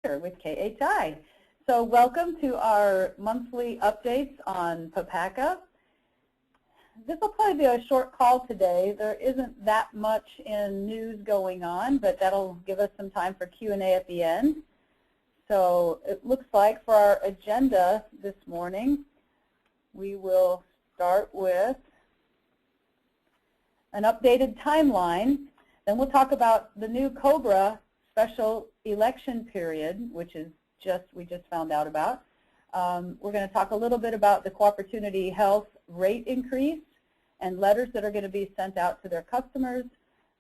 with KHI. So welcome to our monthly updates on PPACA. This will probably be a short call today. There isn't that much in news going on, but that'll give us some time for Q&A at the end. So it looks like for our agenda this morning, we will start with an updated timeline. Then we'll talk about the new COBRA special election period, which is we just found out about. We're going to talk a little bit about the Co-Opportunity Health rate increase and letters that are going to be sent out to their customers.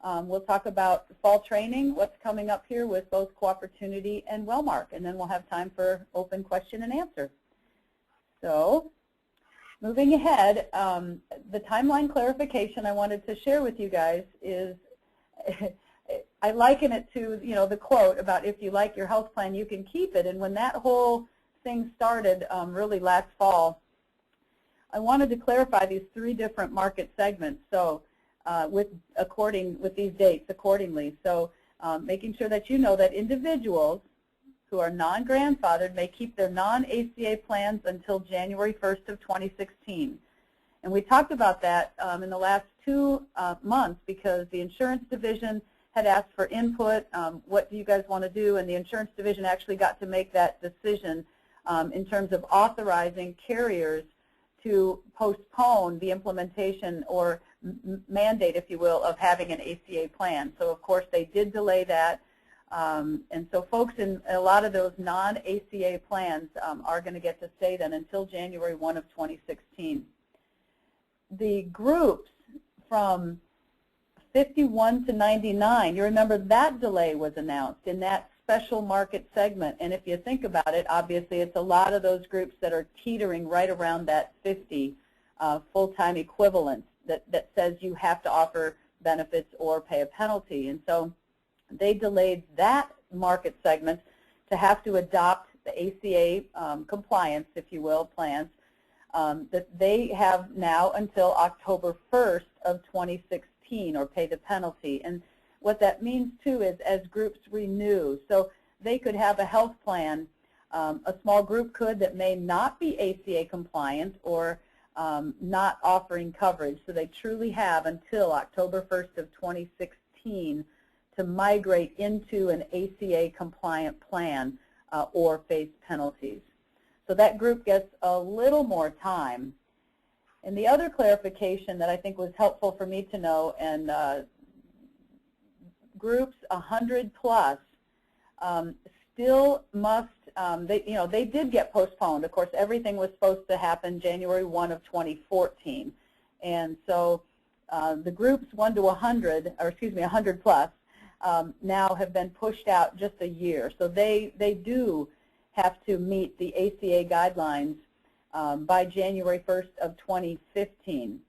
We'll talk about fall training, what's coming up here with both Co-Opportunity and Wellmark, and then we'll have time for open question and answer. So moving ahead, the timeline clarification I wanted to share with you guys is I liken it to, the quote about if you like your health plan, you can keep it. And when that whole thing started really last fall, I wanted to clarify these three different market segments. So with these dates accordingly. So making sure that you know that individuals who are non-grandfathered may keep their non-ACA plans until January 1st of 2016. And we talked about that in the last 2 months because the insurance division had asked for input, what do you guys want to do, and the insurance division actually got to make that decision in terms of authorizing carriers to postpone the implementation or mandate, if you will, of having an ACA plan. So of course they did delay that, and so folks in a lot of those non-ACA plans are going to get to stay then until January 1 of 2016. The groups from 51 to 99, you remember that delay was announced in that special market segment. And if you think about it, obviously it's a lot of those groups that are teetering right around that 50 full-time equivalent that says you have to offer benefits or pay a penalty. And so they delayed that market segment to have to adopt the ACA compliance, if you will, plans that they have now until October 1st of 2016 or pay the penalty. And what that means too is as groups renew, so they could have a health plan, a small group could that may not be ACA compliant or not offering coverage, so they truly have until October 1st of 2016 to migrate into an ACA compliant plan or face penalties. So that group gets a little more time. And the other clarification that I think was helpful for me to know, and groups 100 plus still must, they did get postponed. Of course, everything was supposed to happen January 1 of 2014. And so the groups 1 to 100, or excuse me, 100 plus, now have been pushed out just a year. So they do have to meet the ACA guidelines by January 1st of 2015.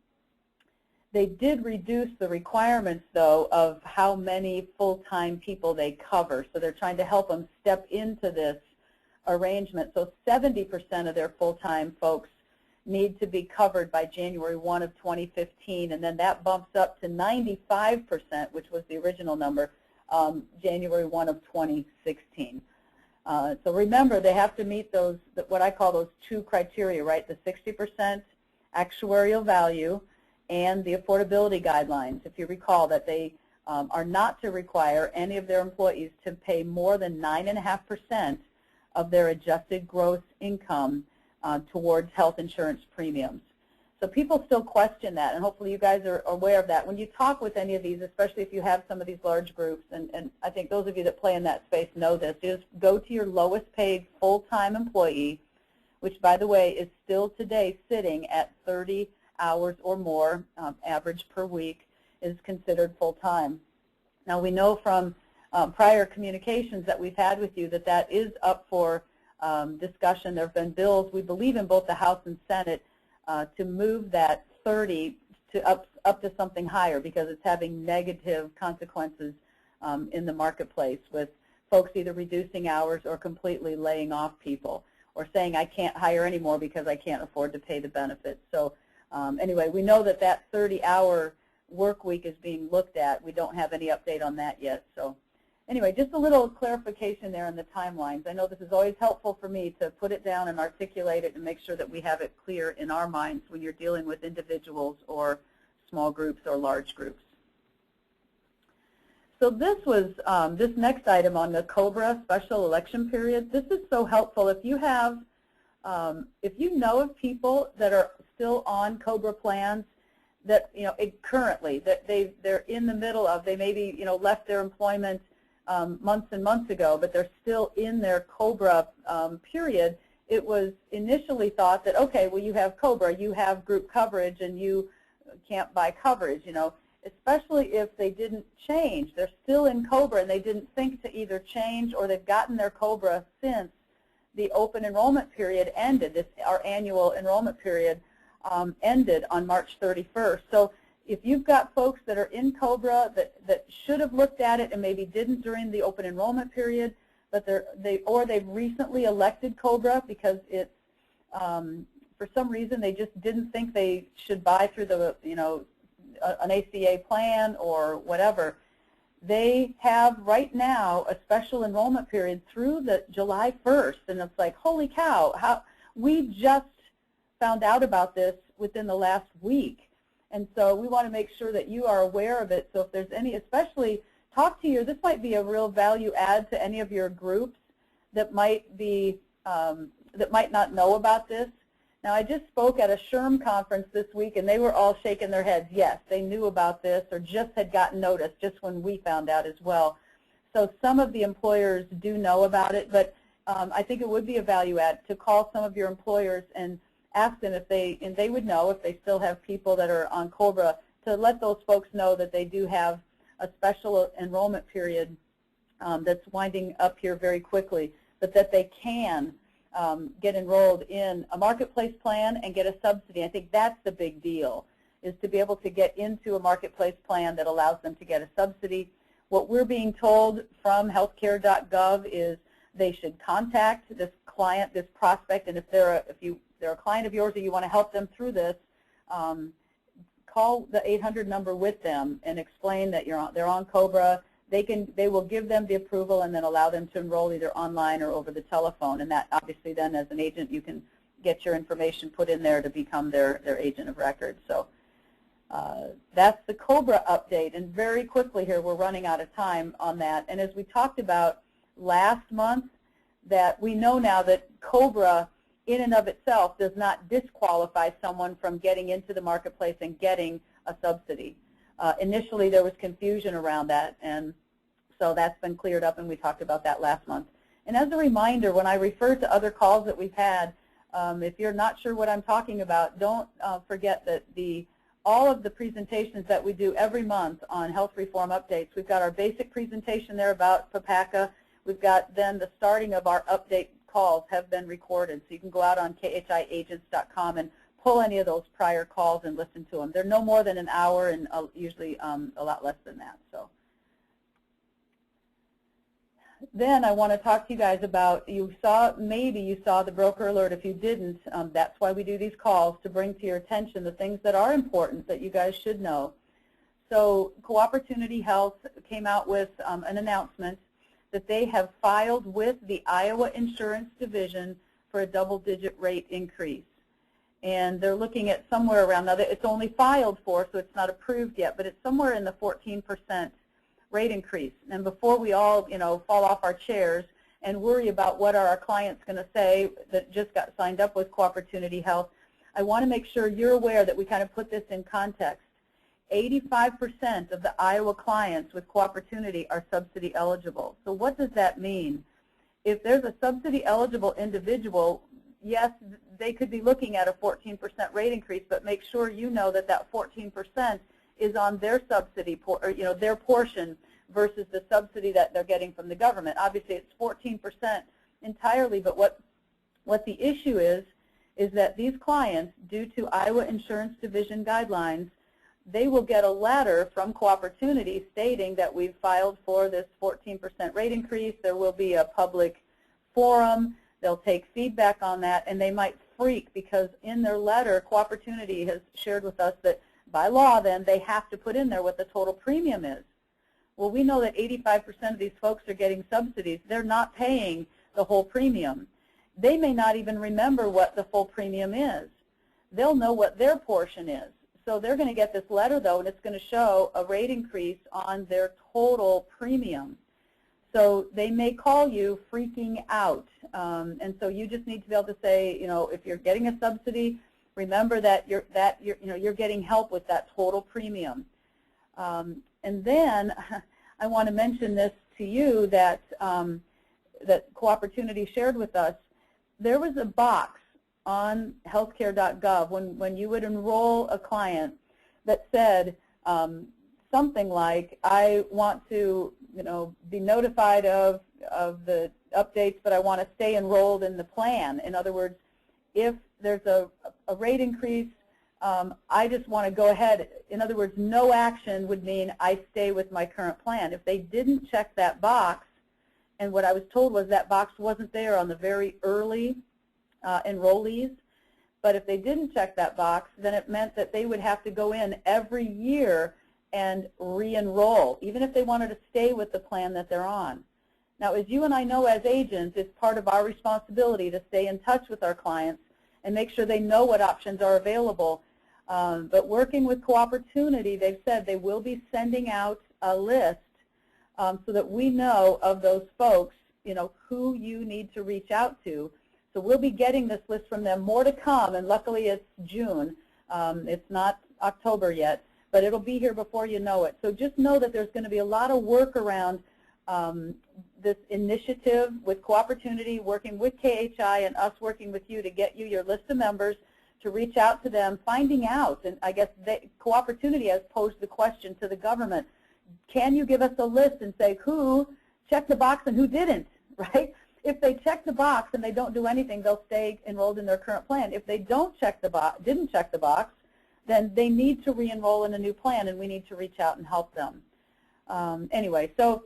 They did reduce the requirements, though, of how many full-time people they cover. So they're trying to help them step into this arrangement. So 70% of their full-time folks need to be covered by January 1 of 2015, and then that bumps up to 95%, which was the original number, January 1 of 2016. So remember, they have to meet those, what I call those two criteria, right? The 60% actuarial value and the affordability guidelines. If you recall that they are not to require any of their employees to pay more than 9.5% of their adjusted gross income towards health insurance premiums. So people still question that, and hopefully you guys are aware of that. When you talk with any of these, especially if you have some of these large groups, and I think those of you that play in that space know this, is go to your lowest paid full-time employee, which, by the way, is still today sitting at 30 hours or more, average per week, is considered full-time. Now, we know from prior communications that we've had with you that that is up for discussion. There have been bills, we believe, in both the House and Senate to move that 30 to up to something higher because it's having negative consequences in the marketplace with folks either reducing hours or completely laying off people or saying I can't hire anymore because I can't afford to pay the benefits. So anyway, we know that that 30-hour work week is being looked at. We don't have any update on that yet. So anyway, just a little clarification there in the timelines. I know this is always helpful for me to put it down and articulate it and make sure that we have it clear in our minds when you're dealing with individuals or small groups or large groups. So this was this next item on the COBRA special election period. This is so helpful. If you have, if you know of people that are still on COBRA plans, that currently that they're in the middle of, they maybe left their employment months and months ago, but they're still in their COBRA period. It was initially thought that, okay, well, you have COBRA, you have group coverage, and you can't buy coverage, especially if they didn't change. They're still in COBRA and they didn't think to either change, or they've gotten their COBRA since the open enrollment period ended. Our annual enrollment period ended on March 31st. So if you've got folks that are in COBRA that should have looked at it and maybe didn't during the open enrollment period, but they've recently elected COBRA because it's for some reason they just didn't think they should buy through the an ACA plan or whatever, they have right now a special enrollment period through the July 1st, and it's like, holy cow, we just found out about this within the last week. And so we want to make sure that you are aware of it. So if there's any, especially this might be a real value add to any of your groups that might be, that might not know about this. Now, I just spoke at a SHRM conference this week, and they were all shaking their heads. Yes, they knew about this or just had gotten notice just when we found out as well. So some of the employers do know about it, but I think it would be a value add to call some of your employers and ask them if they would know if they still have people that are on COBRA, to let those folks know that they do have a special enrollment period that's winding up here very quickly, but that they can get enrolled in a marketplace plan and get a subsidy. I think that's the big deal, is to be able to get into a marketplace plan that allows them to get a subsidy. What we're being told from healthcare.gov is they should contact this client, this prospect, and if they're a client of yours or you want to help them through this, call the 800 number with them and explain that they're on COBRA. They will give them the approval and then allow them to enroll either online or over the telephone. And that obviously then, as an agent, you can get your information put in there to become their agent of record. So that's the COBRA update. And very quickly here, we're running out of time on that. And as we talked about last month, that we know now that COBRA in and of itself does not disqualify someone from getting into the marketplace and getting a subsidy. Initially, there was confusion around that, and so that's been cleared up, and we talked about that last month. And as a reminder, when I refer to other calls that we've had, if you're not sure what I'm talking about, don't forget that all of the presentations that we do every month on health reform updates, we've got our basic presentation there about PPACA. We've got then the starting of our update calls have been recorded, so you can go out on khiagents.com and pull any of those prior calls and listen to them. They're no more than an hour, and usually a lot less than that. So then I want to talk to you guys about, maybe you saw the broker alert. If you didn't, that's why we do these calls, to bring to your attention the things that are important that you guys should know. So Co-Opportunity Health came out with an announcement that they have filed with the Iowa Insurance Division for a double-digit rate increase. And they're looking at somewhere around, now it's only filed for, so it's not approved yet, but it's somewhere in the 14% rate increase. And before we all, fall off our chairs and worry about what are our clients going to say that just got signed up with Co-Opportunity Health, I want to make sure you're aware that we kind of put this in context. 85% of the Iowa clients with Co-Opportunity are subsidy eligible. So what does that mean? If there's a subsidy eligible individual, yes, they could be looking at a 14% rate increase, but make sure you know that that 14% is on their subsidy, their portion versus the subsidy that they're getting from the government. Obviously, it's 14% entirely, but what the issue is that these clients, due to Iowa Insurance Division guidelines, they will get a letter from Co-Opportunity stating that we've filed for this 14% rate increase. There will be a public forum. They'll take feedback on that, and they might freak because in their letter, Co-Opportunity has shared with us that by law then they have to put in there what the total premium is. Well, we know that 85% of these folks are getting subsidies. They're not paying the whole premium. They may not even remember what the full premium is. They'll know what their portion is. So they're going to get this letter, though, and it's going to show a rate increase on their total premium. So they may call you freaking out. And so you just need to be able to say, you know, if you're getting a subsidy, remember that you're getting help with that total premium. And then I want to mention this to you that that Co-Opportunity shared with us. There was a box on healthcare.gov when you would enroll a client that said something like, I want to, you know, be notified of the updates, but I want to stay enrolled in the plan. In other words, if there's a rate increase, I just want to go ahead. In other words, no action would mean I stay with my current plan. If they didn't check that box, and what I was told was that box wasn't there on the very early enrollees, but if they didn't check that box, then it meant that they would have to go in every year and re-enroll, even if they wanted to stay with the plan that they're on. Now, as you and I know as agents, it's part of our responsibility to stay in touch with our clients and make sure they know what options are available. But working with Co-Opportunity, they've said they will be sending out a list so that we know of those folks, you know, who you need to reach out to. So we'll be getting this list from them. More to come, and luckily it's June. It's not October yet, but it'll be here before you know it. So just know that there's going to be a lot of work around this initiative with Co-Opportunity, working with KHI and us working with you to get you your list of members, to reach out to them, finding out. And I guess Co-Opportunity has posed the question to the government, can you give us a list and say who checked the box and who didn't, right? If they check the box and they don't do anything, they'll stay enrolled in their current plan. If they don't check the box, didn't check the box, then they need to re-enroll in a new plan, and we need to reach out and help them. Anyway, so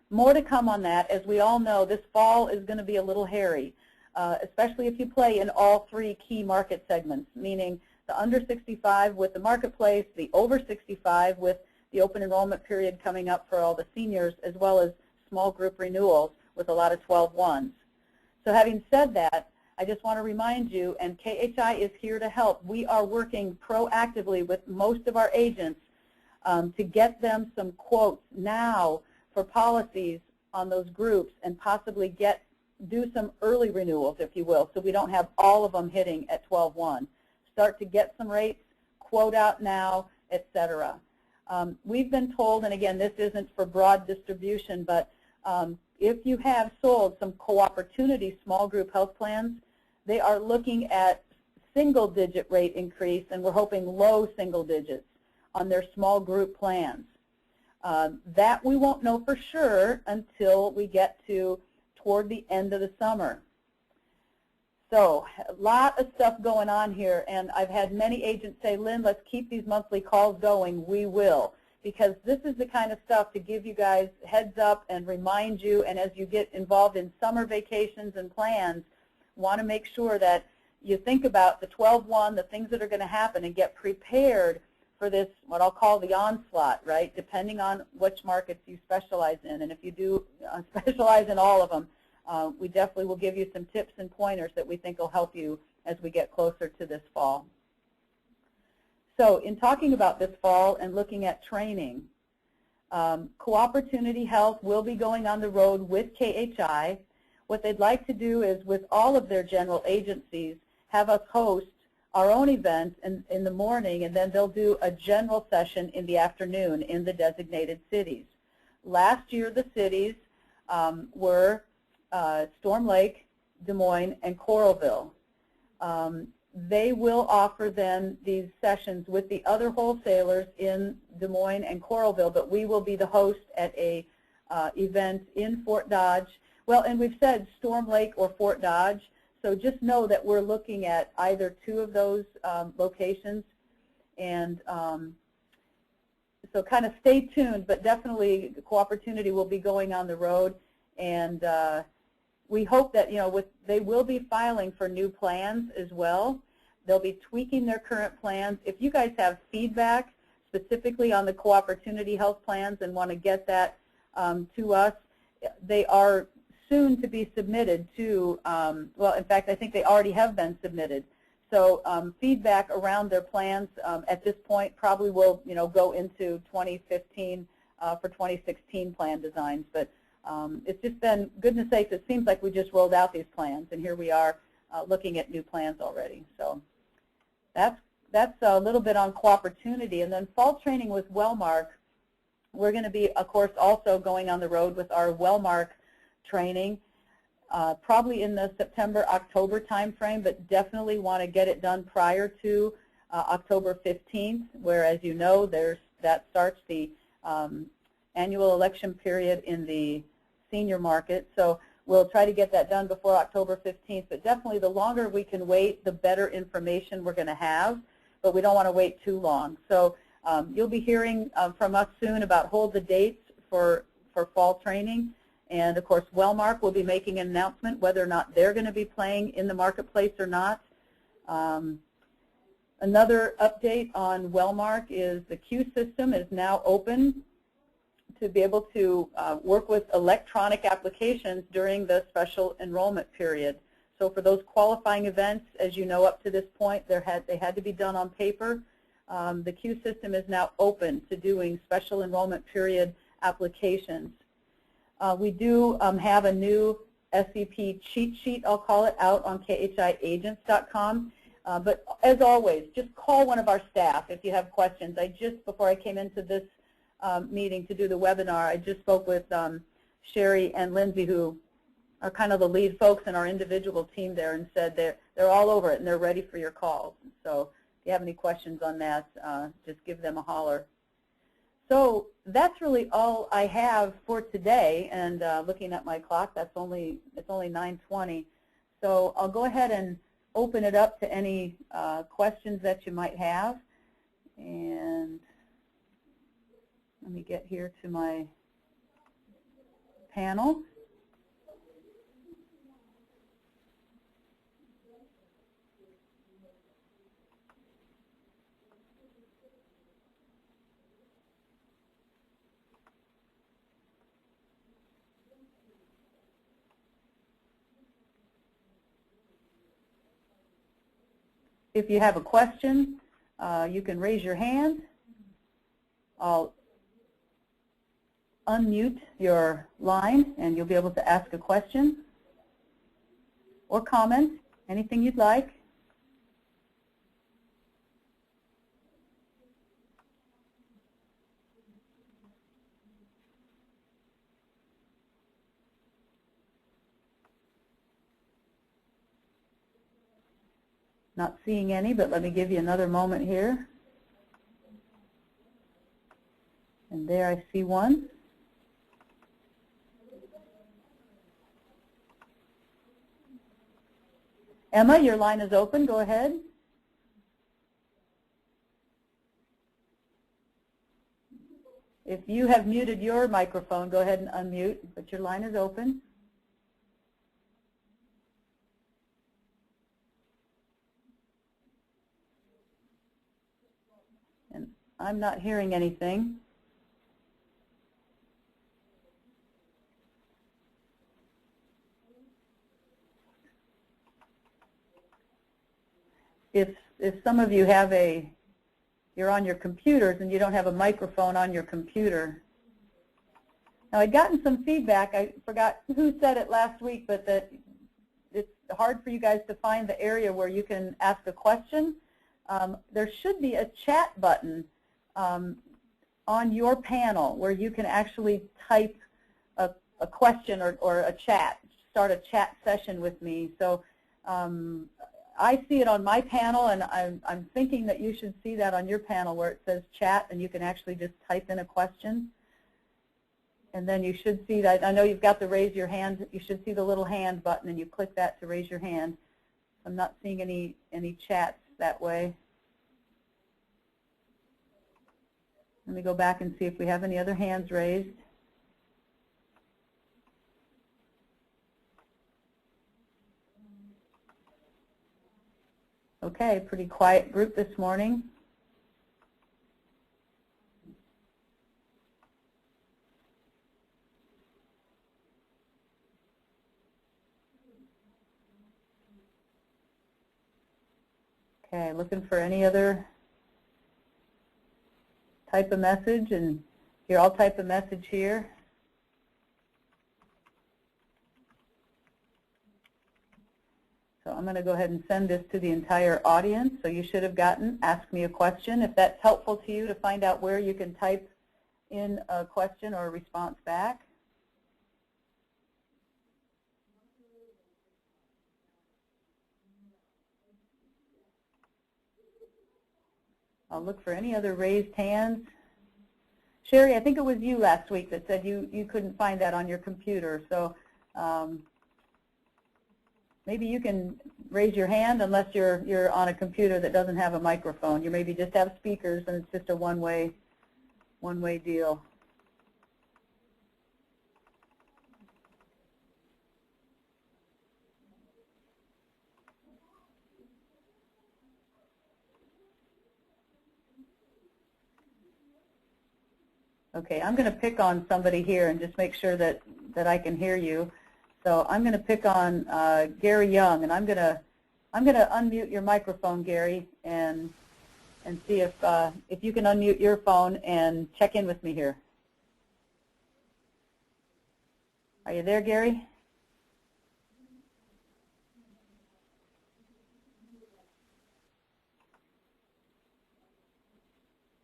more to come on that. As we all know, this fall is going to be a little hairy, especially if you play in all three key market segments, meaning the under 65 with the marketplace, the over 65 with the open enrollment period coming up for all the seniors, as well as small group renewals with a lot of 12-1s. So having said that, I just want to remind you, and KHI is here to help. We are working proactively with most of our agents to get them some quotes now for policies on those groups, and possibly do some early renewals, if you will, so we don't have all of them hitting at 12-1. Start to get some rates, quote out now, etc. We've been told, and again, this isn't for broad distribution, but if you have sold some Co-Opportunity small group health plans, they are looking at single-digit rate increase, and we're hoping low single digits on their small group plans. That we won't know for sure until we get toward the end of the summer. So a lot of stuff going on here, and I've had many agents say, Lynn, let's keep these monthly calls going. We will, because this is the kind of stuff to give you guys heads up and remind you, and as you get involved in summer vacations and plans, want to make sure that you think about the 12-1, the things that are going to happen, and get prepared for this, what I'll call the onslaught, right, depending on which markets you specialize in. And if you do specialize in all of them, we definitely will give you some tips and pointers that we think will help you as we get closer to this fall. So in talking about this fall and looking at training, Co-Opportunity Health will be going on the road with KHI. What they'd like to do is, with all of their general agencies, have us host our own event in the morning, and then they'll do a general session in the afternoon in the designated cities. Last year, the cities were Storm Lake, Des Moines, and Coralville. They will offer then these sessions with the other wholesalers in Des Moines and Coralville, but we will be the host at a event in Fort Dodge. Well, and we've said Storm Lake or Fort Dodge, so just know that we're looking at either two of those locations, and so kind of stay tuned, but definitely the Co-Opportunity will be going on the road, and we hope that, you know, they will be filing for new plans as well. They'll be tweaking their current plans. If you guys have feedback specifically on the co-opportunity health plans and want to get that to us, they are soon to be submitted to, well, in fact, I think they already have been submitted. So feedback around their plans at this point probably will, go into 2015 for 2016 plan designs. But it's just been, goodness sakes, it seems like we just rolled out these plans, and here we are looking at new plans already. So that's a little bit on co-opportunity. And then fall training with Wellmark. We're going to be, of course, also going on the road with our Wellmark training, probably in the September-October timeframe, but definitely want to get it done prior to October 15th, where, as you know, that starts the annual election period in the senior market. So we'll try to get that done before October 15th, but definitely the longer we can wait, the better information we're going to have, but we don't want to wait too long. So you'll be hearing from us soon about hold the dates for fall training. And, of course, Wellmark will be making an announcement whether or not they're going to be playing in the marketplace or not. Another update on Wellmark is the Q system is now open to be able to work with electronic applications during the special enrollment period. So for those qualifying events, as you know, up to this point, they had to be done on paper. The Q system is now open to doing special enrollment period applications. We do have a new SEP cheat sheet, I'll call it, out on khiagents.com. But as always, just call one of our staff if you have questions. Before I came into this meeting to do the webinar, I just spoke with Sherry and Lindsay, who are kind of the lead folks in our individual team there, and said they're all over it and they're ready for your calls. So if you have any questions on that, just give them a holler. So that's really all I have for today, and looking at my clock, it's only 9:20. So I'll go ahead and open it up to any questions that you might have. And let me get here to my panel. If you have a question, you can raise your hand. I'll unmute your line, and you'll be able to ask a question or comment, anything you'd like. Not seeing any, but let me give you another moment here. And there I see one. Emma, your line is open. Go ahead. If you have muted your microphone, go ahead and unmute, but your line is open. And I'm not hearing anything. If some of you have you're on your computers and you don't have a microphone on your computer. Now, I'd gotten some feedback. I forgot who said it last week, but that it's hard for you guys to find the area where you can ask a question. There should be a chat button on your panel where you can actually type a question or a chat, start a chat session with me. So I see it on my panel, and I'm thinking that you should see that on your panel where it says chat, and you can actually just type in a question. And then you should see that. I know you've got the raise your hand. You should see the little hand button, and you click that to raise your hand. I'm not seeing any chats that way. Let me go back and see if we have any other hands raised. Okay, pretty quiet group this morning. Okay, looking for any other type of message, and here I'll type a message here. So I'm going to go ahead and send this to the entire audience. So you should have gotten Ask Me a Question. If that's helpful to you to find out where you can type in a question or a response back. I'll look for any other raised hands. Sherry, I think it was you last week that said you couldn't find that on your computer. So maybe you can raise your hand unless you're on a computer that doesn't have a microphone. You maybe just have speakers and it's just a one-way deal. Okay, I'm going to pick on somebody here and just make sure that I can hear you. So I'm going to pick on Gary Young, and I'm going to unmute your microphone, Gary, and see if you can unmute your phone and check in with me here. Are you there, Gary?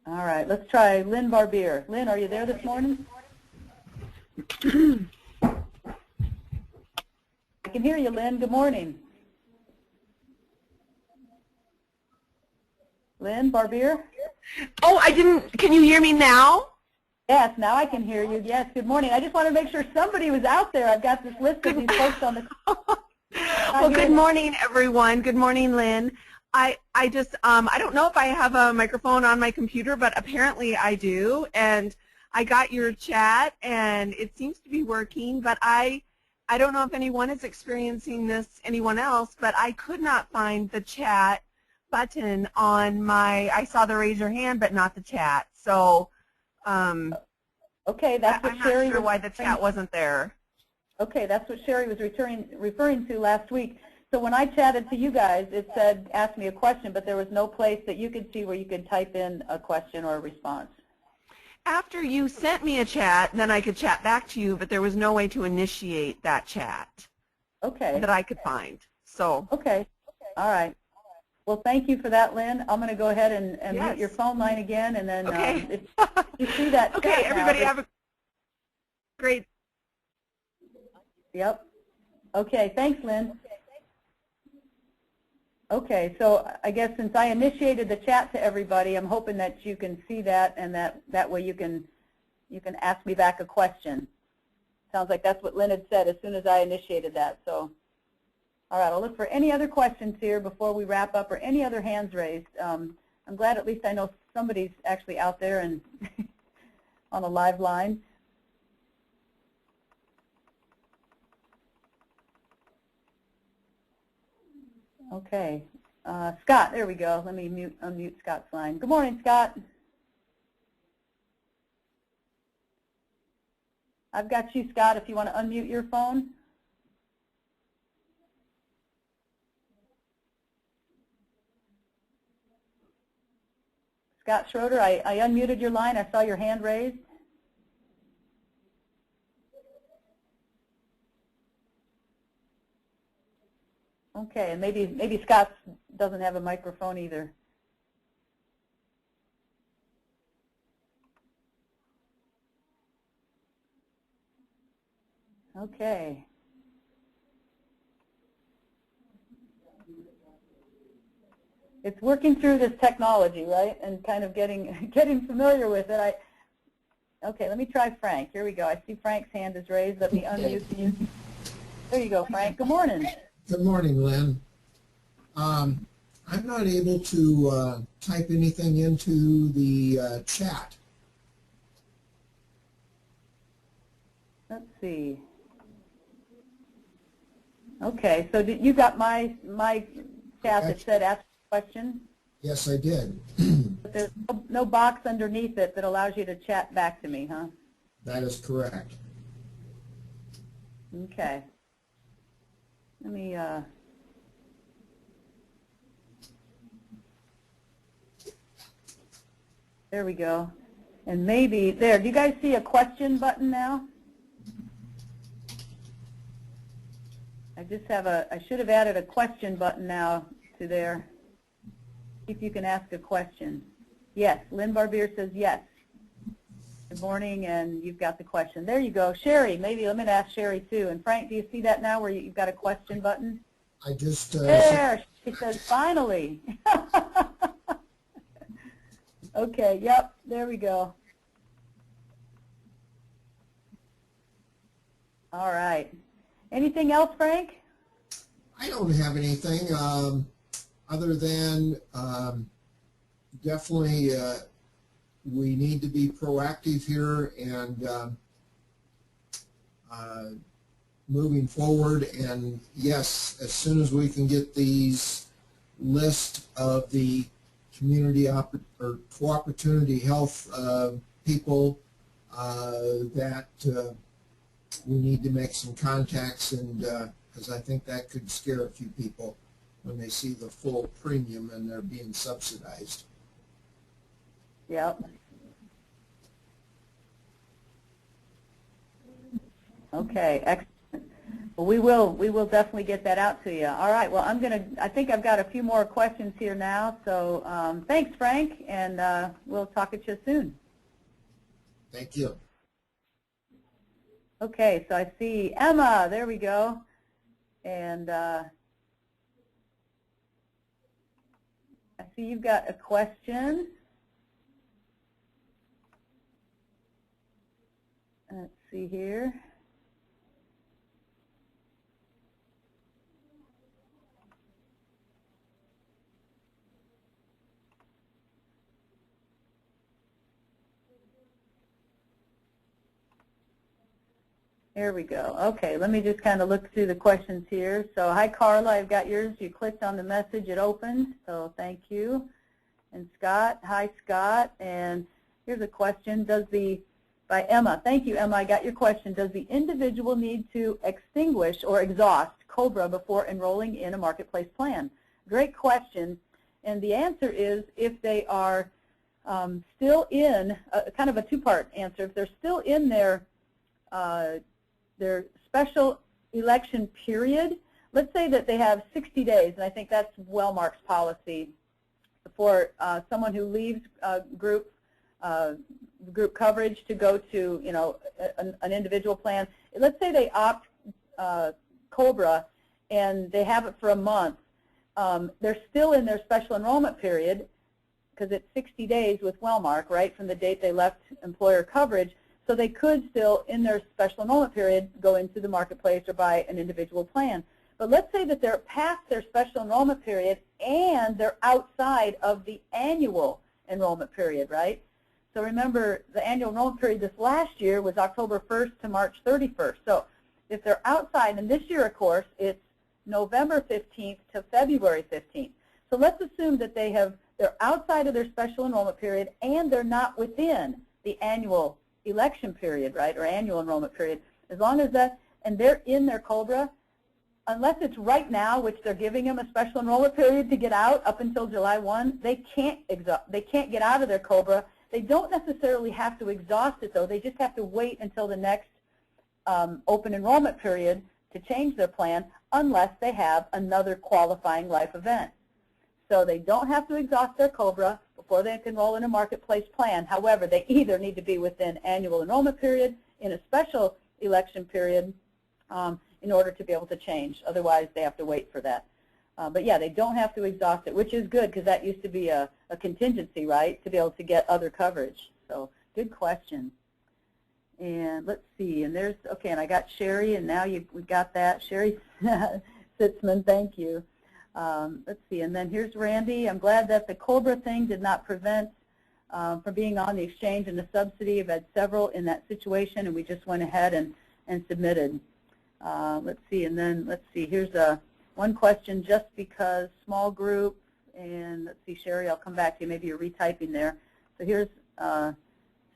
All right, let's try Lynn Barbier. Lynn, are you there this morning? I can hear you, Lynn. Good morning. Lynn Barbier? Oh, I didn't. Can you hear me now? Yes, now I can hear you. Yes, good morning. I just want to make sure somebody was out there. I've got this list of these folks on the call. Well, good morning, everyone. Good morning, Lynn. I don't know if I have a microphone on my computer, but apparently I do. And I got your chat, and it seems to be working. But I don't know if anyone is experiencing this, anyone else, but I could not find the chat button on my, I saw the raise your hand, but not the chat. So okay, that's what Sherry not sure why the chat wasn't there. Okay, that's what Sherry was referring to last week. So when I chatted to you guys, it said, ask me a question, but there was no place that you could see where you could type in a question or a response. After you sent me a chat, then I could chat back to you, but there was no way to initiate that chat that I could find. So okay, all right. Well, thank you for that, Lynn. I'm going to go ahead and mute your phone line again, and then if you see that okay, everybody have a great. Yep. Okay, thanks, Lynn. Okay, so I guess since I initiated the chat to everybody, I'm hoping that you can see that, and that way you can ask me back a question. Sounds like that's what Lynn had said as soon as I initiated that. So, all right, I'll look for any other questions here before we wrap up, or any other hands raised. I'm glad at least I know somebody's actually out there and on a live line. Okay, Scott, there we go. Let me unmute Scott's line. Good morning, Scott. I've got you, Scott, if you want to unmute your phone. Scott Schroeder, I unmuted your line. I saw your hand raised. Okay, and maybe Scott doesn't have a microphone either. Okay. It's working through this technology, right? And kind of getting familiar with it. Okay, let me try Frank. Here we go. I see Frank's hand is raised. Let me unmute you. There you go, Frank. Good morning. Good morning, Lynn. I'm not able to type anything into the chat. Let's see. Okay, so you got my chat that said ask a question? Yes, I did. But there's no box underneath it that allows you to chat back to me, huh? That is correct. Okay. Let me There we go. And maybe there. Do you guys see a question button now? I should have added a question button now to there. See if you can ask a question. Yes, Lynn Barbier says yes. Good morning, and you've got the question. There you go. Sherry, maybe I'm going to ask Sherry too. And Frank, do you see that now where you've got a question button? I just... there, she says finally. Okay, yep, there we go. All right. Anything else, Frank? I don't have anything other than definitely we need to be proactive here and moving forward. And yes, as soon as we can get these list of the community or co-opportunity health people that we need to make some contacts, and because I think that could scare a few people when they see the full premium and they're being subsidized. Yep. Okay, excellent. Well, we will definitely get that out to you. All right. Well, I think I've got a few more questions here now. So thanks, Frank, and we'll talk at you soon. Thank you. Okay, so I see Emma. There we go. And I see you've got a question. Let's see here. There we go. Okay, let me just kind of look through the questions here. So, hi Carla, I've got yours. You clicked on the message, it opened, so thank you. And Scott, hi Scott. And here's a question, by Emma. Thank you, Emma, I got your question. Does the individual need to extinguish or exhaust COBRA before enrolling in a marketplace plan? Great question. And the answer is if they are still in, kind of a two-part answer, if they're still in their special election period, let's say that they have 60 days, and I think that's Wellmark's policy for someone who leaves group coverage to go to, an individual plan. Let's say they opt COBRA and they have it for a month. They're still in their special enrollment period because it's 60 days with Wellmark, right, from the date they left employer coverage. So they could still, in their special enrollment period, go into the marketplace or buy an individual plan. But let's say that they're past their special enrollment period and they're outside of the annual enrollment period, right? So remember, the annual enrollment period this last year was October 1st to March 31st. So if they're outside, and this year, of course, it's November 15th to February 15th. So let's assume that they're outside of their special enrollment period and they're not within the annual election period, right, or annual enrollment period. As long as that, and they're in their COBRA, unless it's right now, which they're giving them a special enrollment period to get out up until July 1, they can't get out of their COBRA. They don't necessarily have to exhaust it, though. They just have to wait until the next open enrollment period to change their plan, unless they have another qualifying life event. So they don't have to exhaust their COBRA before they can enroll in a marketplace plan. However, they either need to be within annual enrollment period, in a special election period, in order to be able to change. Otherwise, they have to wait for that. But yeah, they don't have to exhaust it, which is good because that used to be a contingency, right, to be able to get other coverage. So good question. And let's see, and there's, okay, and I got Sherry, and now we got that. Sherry Sitzman, thank you. Let's see, and then here's Randy. I'm glad that the COBRA thing did not prevent from being on the exchange and the subsidy. I've had several in that situation, and we just went ahead and submitted. Let's see, and then let's see, here's one question, just because small group, and let's see, Sherry, I'll come back to you. Maybe you're retyping there. So here's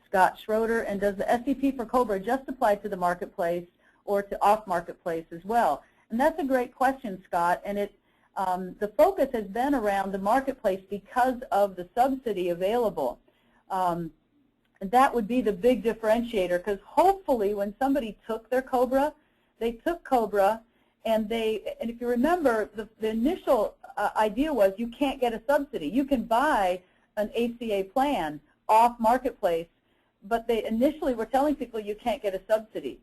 Scott Schroeder, and does the SEP for COBRA just apply to the marketplace or to off-marketplace as well? And that's a great question, Scott, and the focus has been around the marketplace because of the subsidy available. And that would be the big differentiator, because hopefully when somebody took their COBRA, they took COBRA, and if you remember, the initial idea was you can't get a subsidy. You can buy an ACA plan off Marketplace, but they initially were telling people you can't get a subsidy.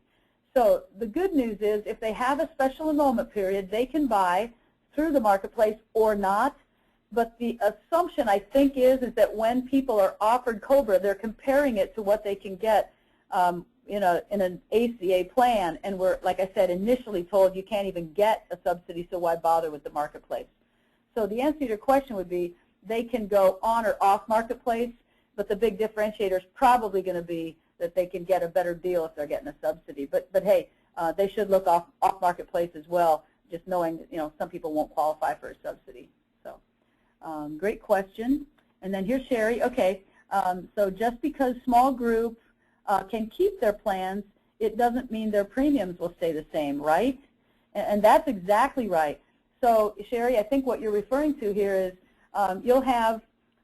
So the good news is if they have a special enrollment period, they can buy through the Marketplace or not. But the assumption, I think, is that when people are offered COBRA, they're comparing it to what they can get in an ACA plan, and we're, like I said, initially told you can't even get a subsidy, so why bother with the Marketplace? So the answer to your question would be they can go on or off Marketplace, but the big differentiator is probably going to be that they can get a better deal if they're getting a subsidy. But hey, they should look off Marketplace as well, just knowing that some people won't qualify for a subsidy. So great question. And then here's Sherry. Okay, so just because small group can keep their plans, it doesn't mean their premiums will stay the same, right? And that's exactly right. So Sherry, I think what you're referring to here is you'll have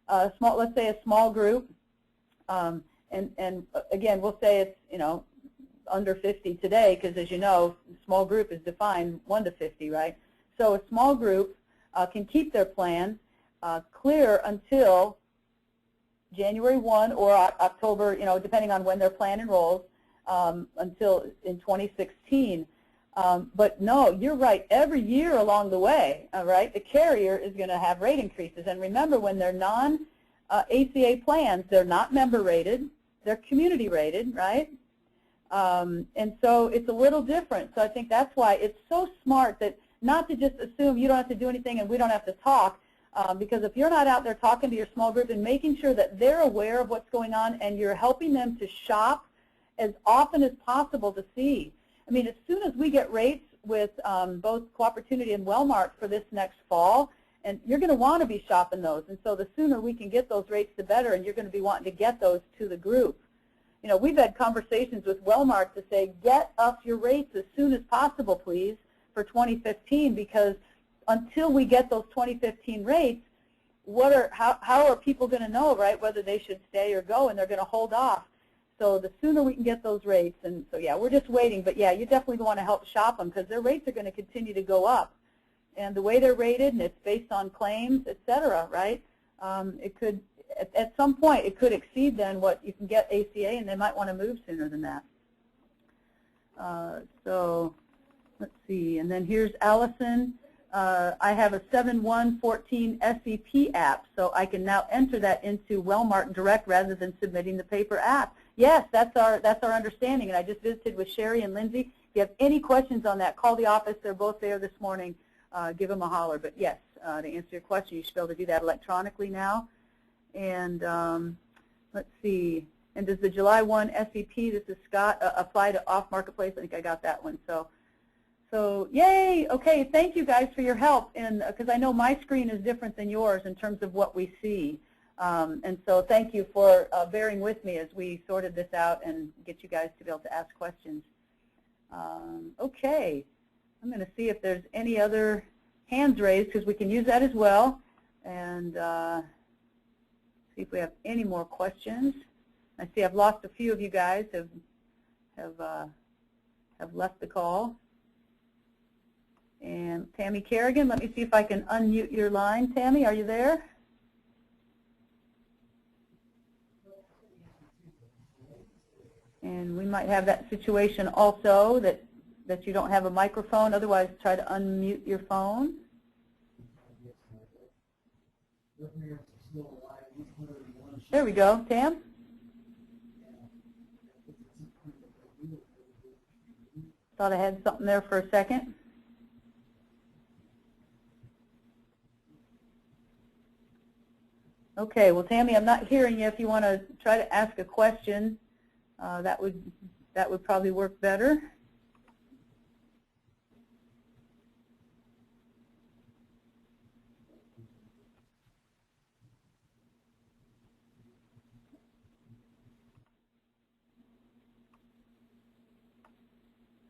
a small, let's say a small group, and again, we'll say it's under 50 today, because as you know, small group is defined 1 to 50, right? So a small group can keep their plan clear until January 1 or October, depending on when their plan enrolls, until in 2016. But no, you're right. Every year along the way, right, the carrier is going to have rate increases. And remember, when they're non-ACA plans, they're not member rated, they're community rated, right? And so it's a little different. So I think that's why it's so smart that not to just assume you don't have to do anything and we don't have to talk. Because if you're not out there talking to your small group and making sure that they're aware of what's going on and you're helping them to shop as often as possible to see. I mean, as soon as we get rates with both Coopportunity and Wellmark for this next fall, and you're going to want to be shopping those. And so the sooner we can get those rates, the better, and you're going to be wanting to get those to the group. We've had conversations with Wellmark to say, get us your rates as soon as possible, please, for 2015, because until we get those 2015 rates, how are people going to know, right, whether they should stay or go, and they're going to hold off. So the sooner we can get those rates, and so yeah, we're just waiting. But yeah, you definitely want to help shop them because their rates are going to continue to go up. And the way they're rated, and it's based on claims, et cetera, right, it could, at some point, it could exceed then what you can get ACA, and they might want to move sooner than that. So let's see, and then here's Allison. I have a 7114 SEP app, so I can now enter that into Wellmark Direct rather than submitting the paper app. Yes, that's our understanding, and I just visited with Sherry and Lindsay. If you have any questions on that, call the office. They're both there this morning. Give them a holler. But yes, to answer your question, you should be able to do that electronically now. And let's see. And does the July 1 SEP, this is Scott, apply to off Marketplace? I think I got that one. So yay, okay, thank you guys for your help, and because I know my screen is different than yours in terms of what we see. And so thank you for bearing with me as we sorted this out and get you guys to be able to ask questions. Okay, I'm going to see if there's any other hands raised, because we can use that as well, and see if we have any more questions. I see I've lost a few of you guys have left the call. And Tammy Kerrigan, let me see if I can unmute your line. Tammy, are you there? And we might have that situation also, that you don't have a microphone. Otherwise, try to unmute your phone. There we go. Tam? Thought I had something there for a second. Okay, well, Tammy, I'm not hearing you. If you want to try to ask a question, that would probably work better.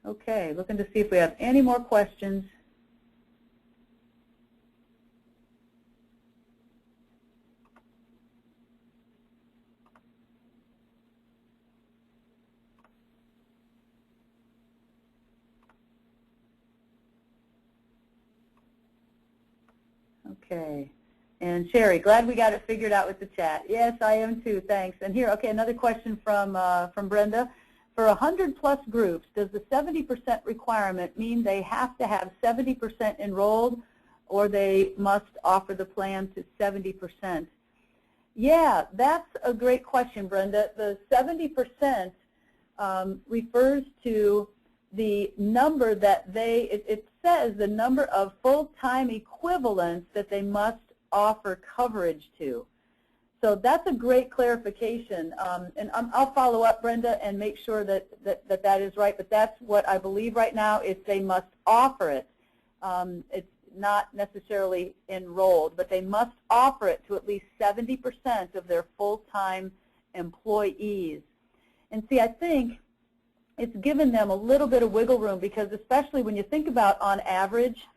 Okay, looking to see if we have any more questions. Okay. And Sherry, glad we got it figured out with the chat. Yes, I am too. Thanks. And here, okay, another question from Brenda. For 100-plus groups, does the 70% requirement mean they have to have 70% enrolled, or they must offer the plan to 70%? Yeah, that's a great question, Brenda. The 70% refers to the number that it says the number of full-time equivalents that they must offer coverage to. So that's a great clarification, and I'll follow up, Brenda, and make sure that is right, but that's what I believe right now is they must offer it. It's not necessarily enrolled, but they must offer it to at least 70% of their full-time employees. And see, I think it's given them a little bit of wiggle room, because especially when you think about on average,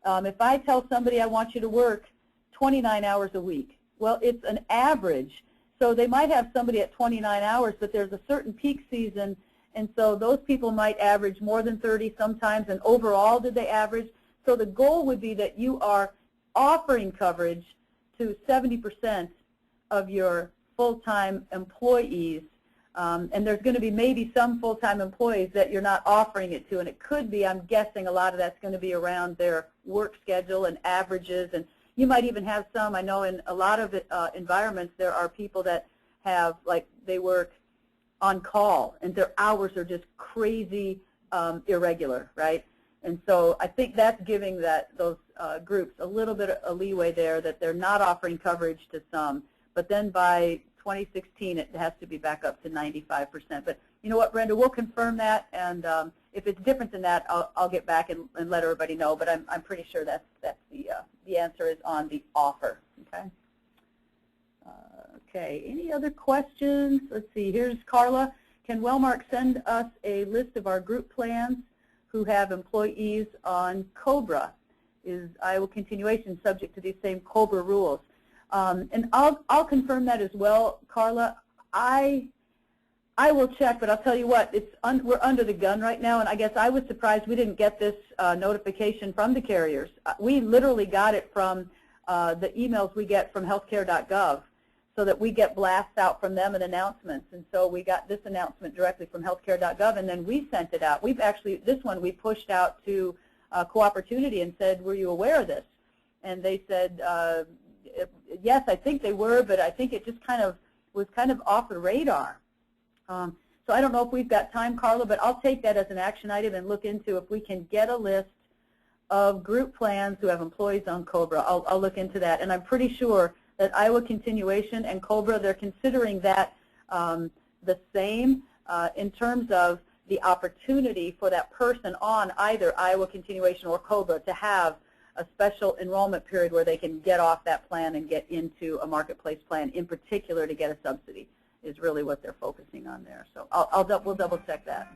if I tell somebody I want you to work 29 hours a week, well, it's an average. So they might have somebody at 29 hours, but there's a certain peak season, and so those people might average more than 30 sometimes, and overall did they average? So the goal would be that you are offering coverage to 70% of your full-time employees, and there's going to be maybe some full-time employees that you're not offering it to, and it could be, I'm guessing, a lot of that's going to be around their work schedule and averages, and you might even have some, I know in a lot of environments there are people that have, like, they work on call and their hours are just crazy irregular, right? And so I think that's giving those groups a little bit of a leeway there, that they're not offering coverage to some. But then by 2016 it has to be back up to 95%. But you know what, Brenda, we'll confirm that, and if it's different than that, I'll get back and let everybody know. But I'm pretty sure that's the answer is on the offer. Okay. Okay. Any other questions? Let's see. Here's Carla. Can Wellmark send us a list of our group plans who have employees on COBRA? Is Iowa continuation subject to these same COBRA rules? And I'll confirm that as well, Carla. I will check, but I'll tell you what, we're under the gun right now, and I guess I was surprised we didn't get this notification from the carriers. We literally got it from the emails we get from healthcare.gov, so that we get blasts out from them and announcements. And so we got this announcement directly from healthcare.gov, and then we sent it out. We've actually, this one we pushed out to Co-Opportunity and said, were you aware of this? And they said, yes, I think they were, but I think it just was kind of off the radar. So I don't know if we've got time, Carla, but I'll take that as an action item and look into if we can get a list of group plans who have employees on COBRA. I'll look into that. And I'm pretty sure that Iowa Continuation and COBRA, they're considering that the same in terms of the opportunity for that person on either Iowa Continuation or COBRA to have a special enrollment period where they can get off that plan and get into a marketplace plan, in particular to get a subsidy, is really what they're focusing on there. So we'll double check that.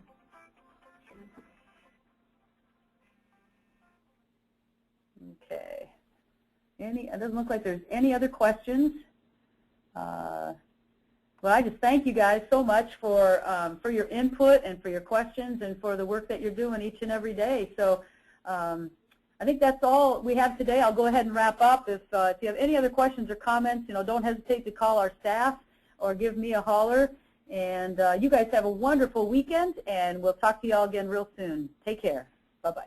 Okay. It doesn't look like there's any other questions. Well, I just thank you guys so much for your input and for your questions and for the work that you're doing each and every day. So I think that's all we have today. I'll go ahead and wrap up. If you have any other questions or comments, don't hesitate to call our staff or give me a holler. And you guys have a wonderful weekend, and we'll talk to you all again real soon. Take care. Bye-bye.